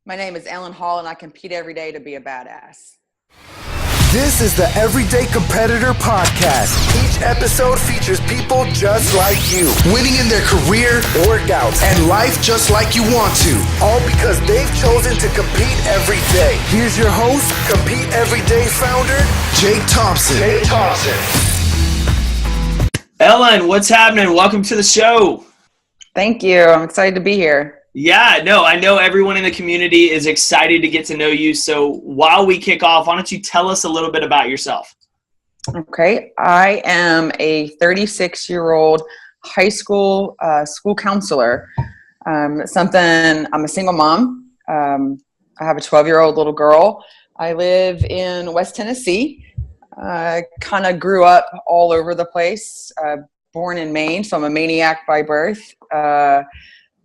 My name is Ellen Holl, and I compete every day to be a badass. This is the Everyday Competitor Podcast. Each episode features people just like you, winning in their career, workouts, and life just like you want to. All because they've chosen to compete every day. Here's your host, Compete Everyday founder, Jake Thompson. Ellen, what's happening? Welcome to the show. Thank you. I'm excited to be here. Yeah, no, I know everyone in the community is excited to get to know you. So while we kick off, why don't you tell us a little bit about yourself? Okay. I am a 36-year-old high school school counselor. I'm a single mom. I have a 12-year-old little girl. I live in West Tennessee. I kind of grew up all over the place. Born in Maine, so I'm a maniac by birth.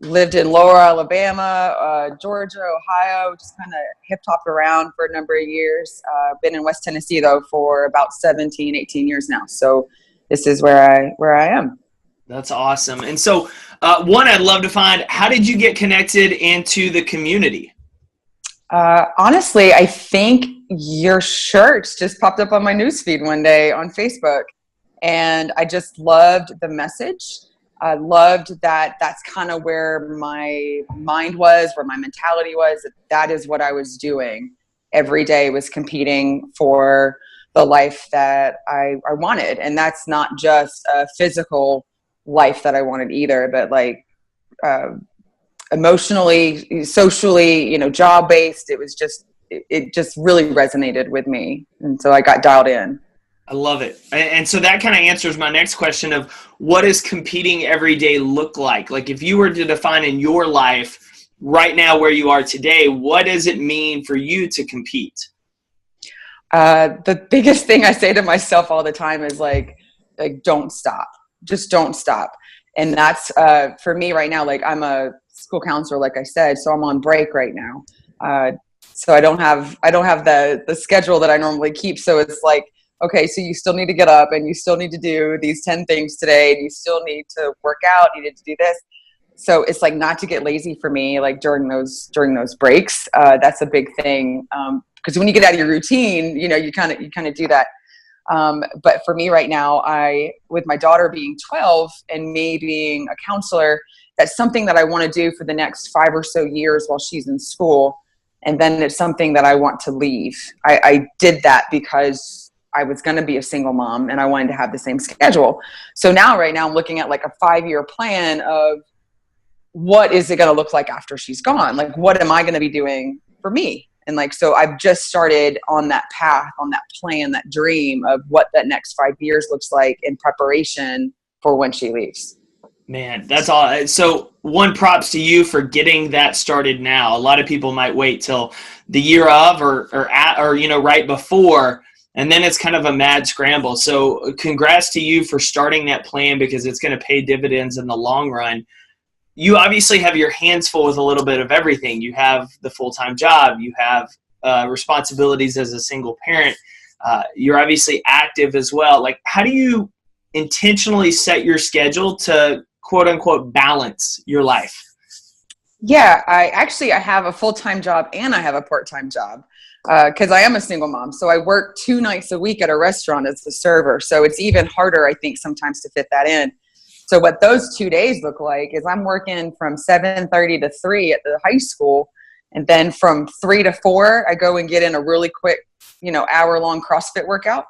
Lived in Lower Alabama, Georgia, Ohio, just kind of hip-hopped around for a number of years. Been in West Tennessee, though, for about 17, 18 years now. So this is where I am. That's awesome. And so, I'd love to find, how did you get connected into the community? Honestly, I think your shirt just popped up on my newsfeed one day on Facebook, and I just loved the message. I loved that that's kind of where my mind was, where my mentality was. That is what I was doing every day, was competing for the life that I wanted. And that's not just a physical life that I wanted either, but like emotionally, socially, job-based. It just really resonated with me. And so I got dialed in. I love it. And so that kind of answers my next question of, what does competing every day look like? Like, if you were to define in your life right now where you are today, what does it mean for you to compete? The biggest thing I say to myself all the time is like don't stop. Just don't stop. And that's for me right now. Like, I'm a school counselor, like I said, so I'm on break right now. So I don't have the schedule that I normally keep. So it's like, okay, so you still need to get up and you still need to do these 10 things today, and you still need to work out, you need to do this. So it's like not to get lazy for me, like during those breaks. That's a big thing. Because when you get out of your routine, you kind of do that. But for me right now, with my daughter being 12 and me being a counselor, that's something that I want to do for the next 5 or so years while she's in school. And then it's something that I want to leave. I did that because I was going to be a single mom and I wanted to have the same schedule. So right now I'm looking at like a 5-year plan of what is it going to look like after she's gone? Like, what am I going to be doing for me? And like, so I've just started on that path, on that plan, that dream of what that next 5 years looks like in preparation for when she leaves. Man, that's all. So props to you for getting that started now. A lot of people might wait till the year of or right before, and then it's kind of a mad scramble. So congrats to you for starting that plan, because it's going to pay dividends in the long run. You obviously have your hands full with a little bit of everything. You have the full-time job. You have responsibilities as a single parent. You're obviously active as well. Like, how do you intentionally set your schedule to quote unquote balance your life? Yeah, I have a full-time job and I have a part-time job. Because I am a single mom. So I work 2 nights a week at a restaurant as a server. So it's even harder, I think, sometimes to fit that in. So what those 2 days look like is I'm working from 7:30 to 3 at the high school. And then from 3 to 4, I go and get in a really quick, hour-long CrossFit workout.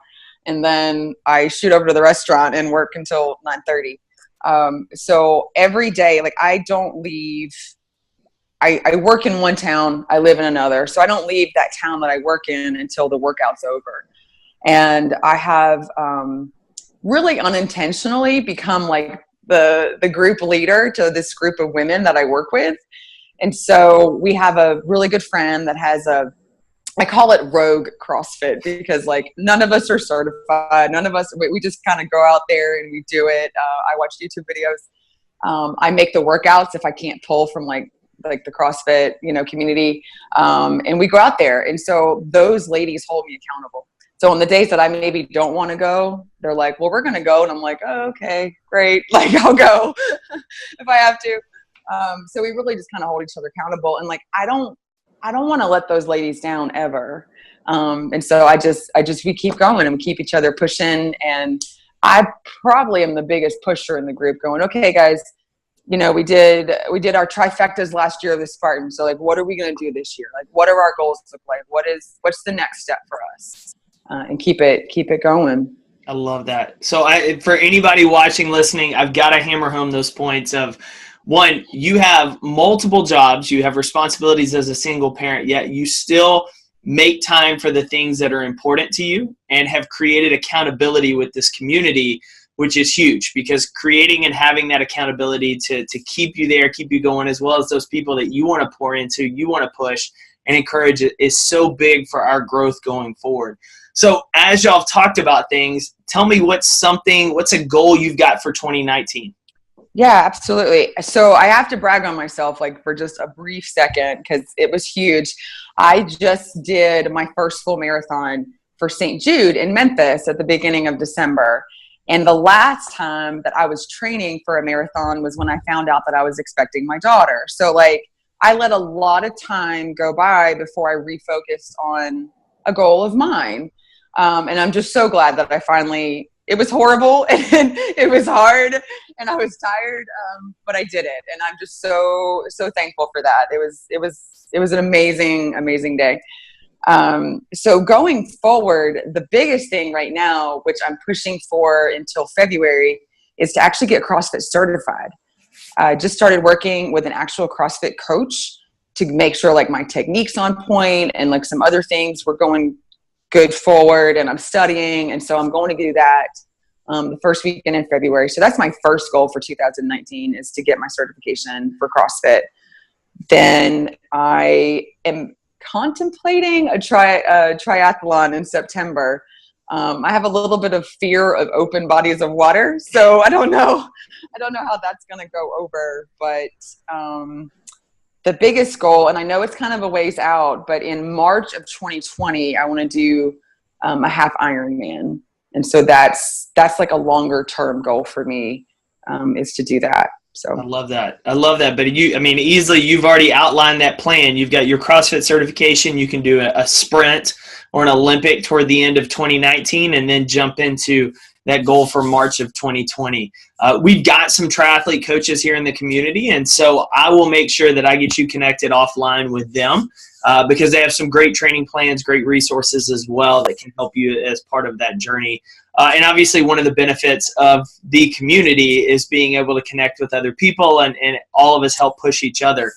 And then I shoot over to the restaurant and work until 9:30. So every day, like, I don't leave. I work in one town, I live in another. So I don't leave that town that I work in until the workout's over. And I have really unintentionally become like the group leader to this group of women that I work with. And so we have a really good friend that has I call it rogue CrossFit, because like none of us are certified. None of us, we just kind of go out there and we do it. I watch YouTube videos. I make the workouts if I can't pull from like the CrossFit, community. And we go out there. And so those ladies hold me accountable. So on the days that I maybe don't want to go, they're like, well, we're going to go. And I'm like, oh, okay, great. Like, I'll go if I have to. So we really just kind of hold each other accountable. And like, I don't I don't want to let those ladies down ever. And so we keep going and we keep each other pushing. And I probably am the biggest pusher in the group going, okay, guys, you know, we did our trifectas last year of the Spartan. So like, what are we going to do this year? Like, what are our goals look like? What's the next step for us? And keep it going. I love that. So for anybody watching, listening, I've got to hammer home those points of, one, you have multiple jobs, you have responsibilities as a single parent, yet you still make time for the things that are important to you and have created accountability with this community, which is huge, because creating and having that accountability to keep you there, keep you going, as well as those people that you want to pour into, you want to push and encourage, is so big for our growth going forward. So as y'all have talked about things, tell me what's a goal you've got for 2019? Yeah, absolutely. So I have to brag on myself, like, for just a brief second, because it was huge. I just did my first full marathon for St. Jude in Memphis at the beginning of December. And the last time that I was training for a marathon was when I found out that I was expecting my daughter. So like, I let a lot of time go by before I refocused on a goal of mine. And I'm just so glad that it was horrible and it was hard and I was tired, but I did it. And I'm just so thankful for that. It was an amazing day. So going forward, the biggest thing right now, which I'm pushing for until February, is to actually get CrossFit certified. I just started working with an actual CrossFit coach to make sure like my technique's on point and like some other things were going good forward, and I'm studying. And so I'm going to do that the first weekend in February. So that's my first goal for 2019, is to get my certification for CrossFit. Then I am contemplating a triathlon in September. I have a little bit of fear of open bodies of water, so I don't know how that's going to go over. But the biggest goal, and I know it's kind of a ways out, but in March of 2020, I want to do a half Ironman. And so that's like a longer term goal for me, is to do that. So I love that. But easily you've already outlined that plan. You've got your CrossFit certification. You can do a sprint or an Olympic toward the end of 2019 and then jump into that goal for March of 2020. We've got some triathlete coaches here in the community, and so I will make sure that I get you connected offline with them because they have some great training plans, great resources as well that can help you as part of that journey. And obviously one of the benefits of the community is being able to connect with other people, and all of us help push each other.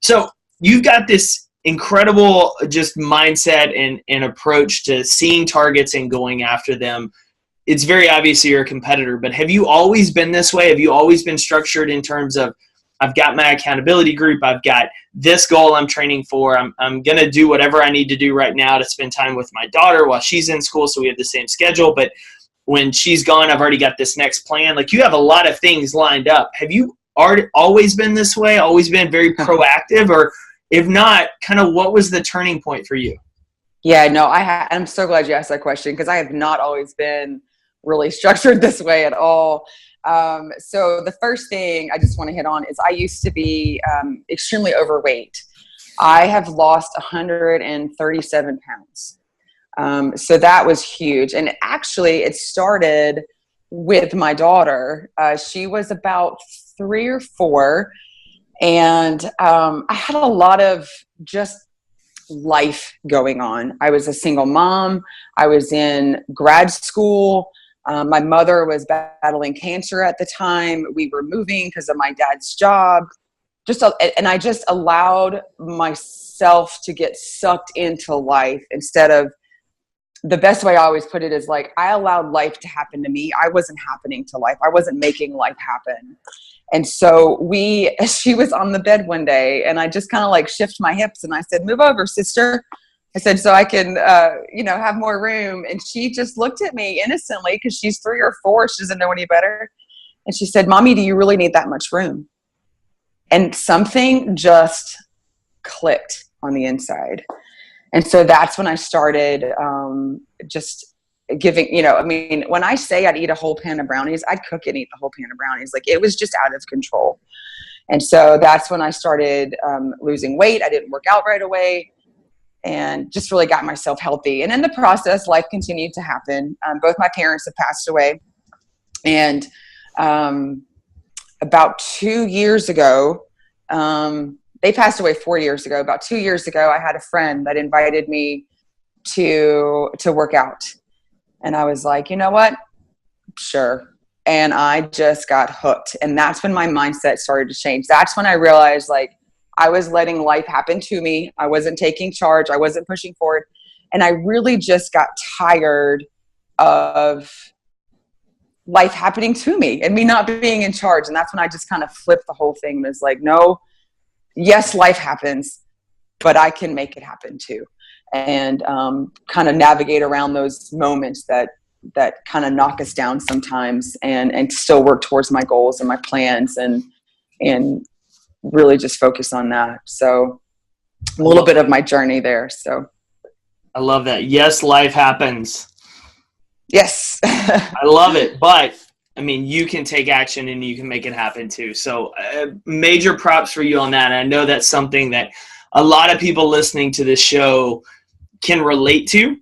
So you've got this incredible just mindset and approach to seeing targets and going after them. It's very obvious you're a competitor, but have you always been this way? Have you always been structured in terms of, I've got my accountability group, I've got this goal I'm training for, I'm going to do whatever I need to do right now to spend time with my daughter while she's in school, so we have the same schedule, but when she's gone, I've already got this next plan. Like, you have a lot of things lined up. Have you always been this way, always been very proactive, or if not, kind of what was the turning point for you? Yeah, no, I'm so glad you asked that question, because I have not always been really structured this way at all. So the first thing I just want to hit on is I used to be extremely overweight. I have lost 137 pounds. So that was huge. And actually it started with my daughter. She was about 3 or 4. And I had a lot of just life going on. I was a single mom. I was in grad school. My mother was battling cancer at the time. We were moving because of my dad's job. And I just allowed myself to get sucked into life instead of, the best way I always put it is like, I allowed life to happen to me. I wasn't happening to life. I wasn't making life happen. And so she was on the bed one day, and I just kind of like shift my hips and I said, "Move over, sister." I said, so I can, have more room. And she just looked at me innocently, because she's 3 or 4. She doesn't know any better. And she said, "Mommy, do you really need that much room?" And something just clicked on the inside. And so that's when I started just giving, when I say I'd eat a whole pan of brownies, I'd cook and eat the whole pan of brownies. Like, it was just out of control. And so that's when I started losing weight. I didn't work out right away and just really got myself healthy. And in the process, life continued to happen. Both my parents have passed away. And about 2 years ago, they passed away 4 years ago. About 2 years ago, I had a friend that invited me to work out. And I was like, you know what? Sure. And I just got hooked. And that's when my mindset started to change. That's when I realized, like, I was letting life happen to me. I wasn't taking charge. I wasn't pushing forward. And I really just got tired of life happening to me and me not being in charge. And that's when I just kind of flipped the whole thing. It was like, no, yes, life happens, but I can make it happen too. And kind of navigate around those moments that kind of knock us down sometimes, and still work towards my goals and my plans, and really just focus on that. So a little bit of my journey there. So I love that. Yes, life happens. Yes. I love it. But I mean, you can take action and you can make it happen too. So major props for you on that. And I know that's something that a lot of people listening to this show can relate to,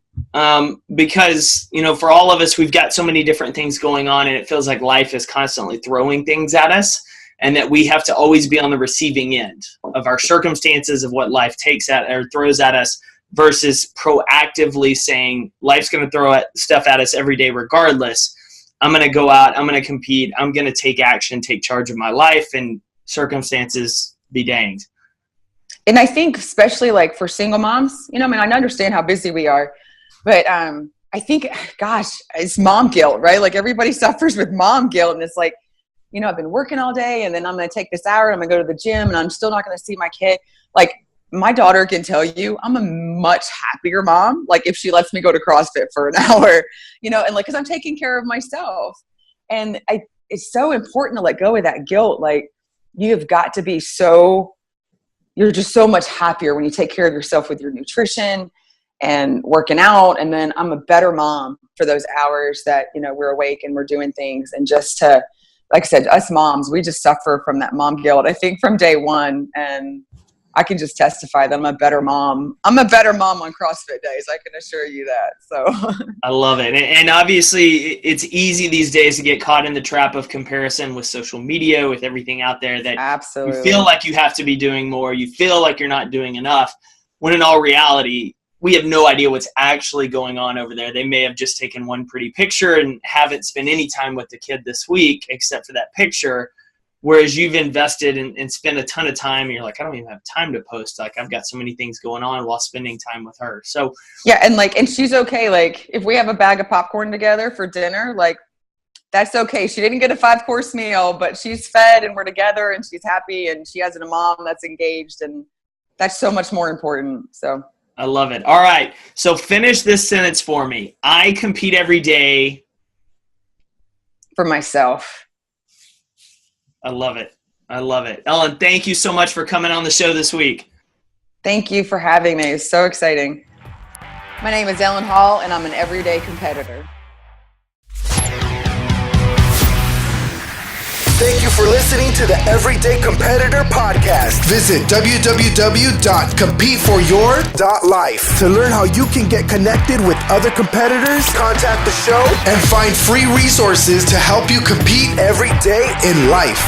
because, you know, for all of us, we've got so many different things going on, and it feels like life is constantly throwing things at us, and that we have to always be on the receiving end of our circumstances, of what life takes at or throws at us, versus proactively saying, life's going to throw stuff at us every day regardless. I'm going to go out, I'm going to compete, I'm going to take action, take charge of my life, and circumstances be danged. And I think especially like for single moms, you know, I mean, I understand how busy we are, but I think, gosh, it's mom guilt, right? Like everybody suffers with mom guilt. And it's like, you know, I've been working all day, and then I'm going to take this hour and I'm going to go to the gym, and I'm still not going to see my kid. Like, my daughter can tell you I'm a much happier mom, like if she lets me go to CrossFit for an hour, you know, and like, cause I'm taking care of myself. And it's so important to let go of that guilt. Like, you have got to be you're just so much happier when you take care of yourself with your nutrition and working out. And then I'm a better mom for those hours that, you know, we're awake and we're doing things. And just to, like I said, us moms, we just suffer from that mom guilt, I think, from day one. And I can just testify that I'm a better mom. I'm a better mom on CrossFit days. I can assure you that. So I love it. And obviously it's easy these days to get caught in the trap of comparison with social media, with everything out there, that absolutely you feel like you have to be doing more. You feel like you're not doing enough, when in all reality, we have no idea what's actually going on over there. They may have just taken one pretty picture and haven't spent any time with the kid this week, except for that picture. Whereas you've invested and spent a ton of time, and you're like, I don't even have time to post. Like, I've got so many things going on while spending time with her. So yeah. And she's okay. Like, if we have a bag of popcorn together for dinner, like, that's okay. She didn't get a 5-course meal, but she's fed and we're together and she's happy and she has a mom that's engaged, and that's so much more important. So I love it. All right. So finish this sentence for me. I compete every day for myself. I love it. I love it. Ellen, thank you so much for coming on the show this week. Thank you for having me. It's so exciting. My name is Ellen Holl, and I'm an everyday competitor. Thank you for listening to the Everyday Competitor Podcast. Visit www.competeforyour.life to learn how you can get connected with other competitors, contact the show, and find free resources to help you compete every day in life.